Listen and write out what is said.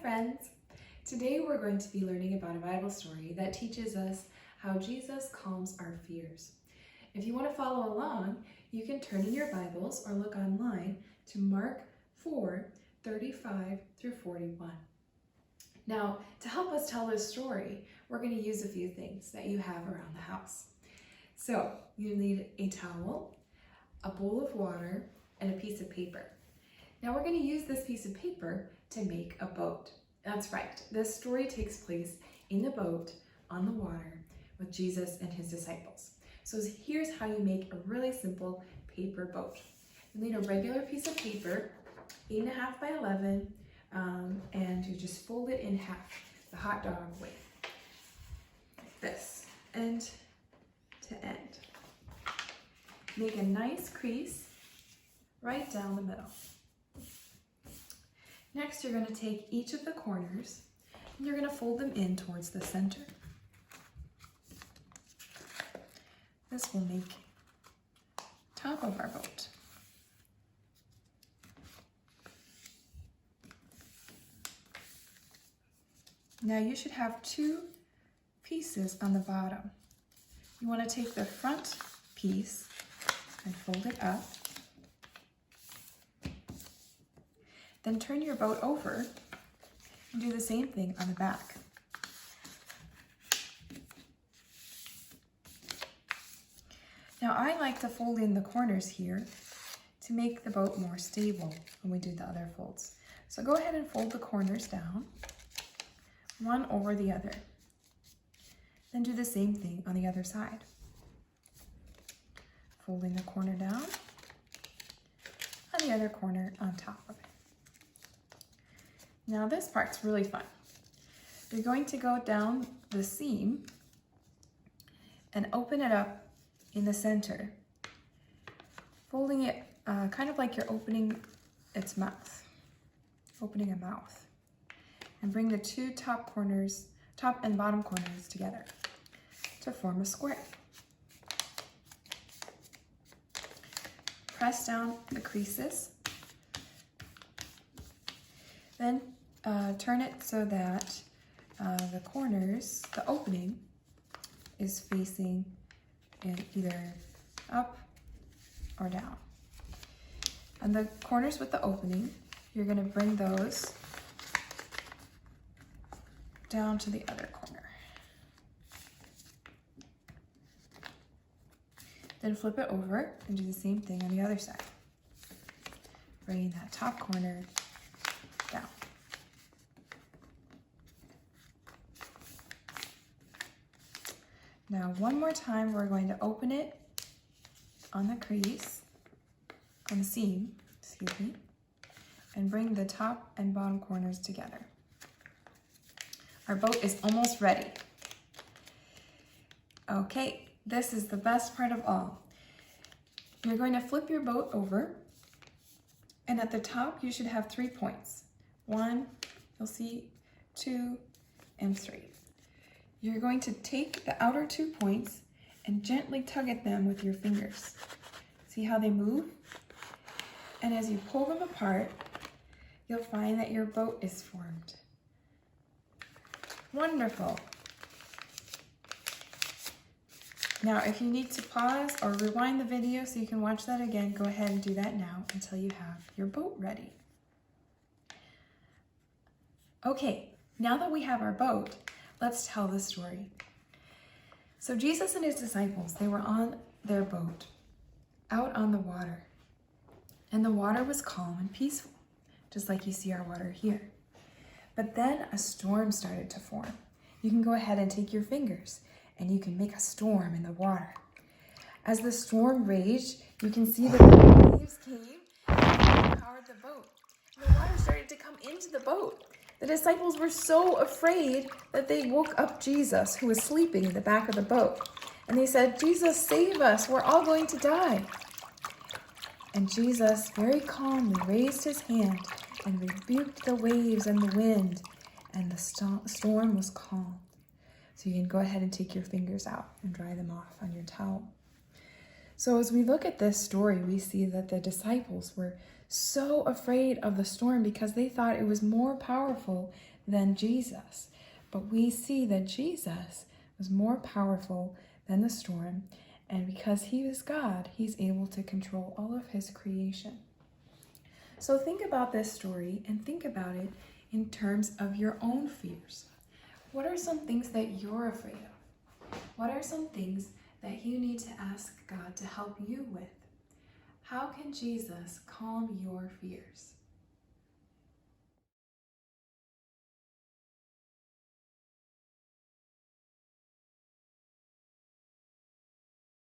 friends! Today we're going to be learning about a Bible story that teaches us how Jesus calms our fears. If you want to follow along, you can turn in your Bibles or look online to Mark 4:35 through 41. Now, to help us tell this story, we're going to use a few things that you have around the house. So, you need a towel, a bowl of water, and a piece of paper. Now we're going to use this piece of paper to make a boat. That's right, this story takes place in a boat on the water with Jesus and his disciples. So here's how you make a really simple paper boat. You need a regular piece of paper, 8.5 by 11, and you just fold it in half, the hot dog way. Like this, end to end. Make a nice crease right down the middle. Next, you're going to take each of the corners and you're going to fold them in towards the center. This will make top of our boat. Now you should have two pieces on the bottom. You want to take the front piece and fold it up. Then turn your boat over and do the same thing on the back. Now I like to fold in the corners here to make the boat more stable when we do the other folds. So go ahead and fold the corners down, one over the other. Then do the same thing on the other side. Folding the corner down and the other corner on top of it. Now this part's really fun. You're going to go down the seam and open it up in the center, folding it kind of like you're opening its mouth, opening a mouth, and bring the two top and bottom corners together to form a square. Press down the creases, then turn it so that the corners, the opening, is facing either up or down. And the corners with the opening, you're going to bring those down to the other corner. Then flip it over and do the same thing on the other side. Bringing that top corner down. Now one more time, we're going to open it on the crease, on the seam, excuse me, and bring the top and bottom corners together. Our boat is almost ready. Okay, this is the best part of all. You're going to flip your boat over, and at the top you should have 3 points. 1, you'll see 2, and 3. You're going to take the outer 2 points and gently tug at them with your fingers. See how they move? And as you pull them apart, you'll find that your boat is formed. Wonderful. Now, if you need to pause or rewind the video so you can watch that again, go ahead and do that now until you have your boat ready. Okay, now that we have our boat, let's tell the story. So Jesus and his disciples, they were on their boat, out on the water. And the water was calm and peaceful, just like you see our water here. But then a storm started to form. You can go ahead and take your fingers and you can make a storm in the water. As the storm raged, you can see that the waves came and powered the boat. And the water started to come into the boat. The disciples were so afraid that they woke up Jesus, who was sleeping in the back of the boat. And they said, "Jesus, save us, we're all going to die." And Jesus very calmly raised his hand and rebuked the waves and the wind, and the storm was calmed. So you can go ahead and take your fingers out and dry them off on your towel. So as we look at this story, we see that the disciples were so afraid of the storm because they thought it was more powerful than Jesus. But we see that Jesus was more powerful than the storm, and because he is God, he's able to control all of his creation. So think about this story and think about it in terms of your own fears. What are some things that you're afraid of? What are some things that you need to ask God to help you with? How can Jesus calm your fears?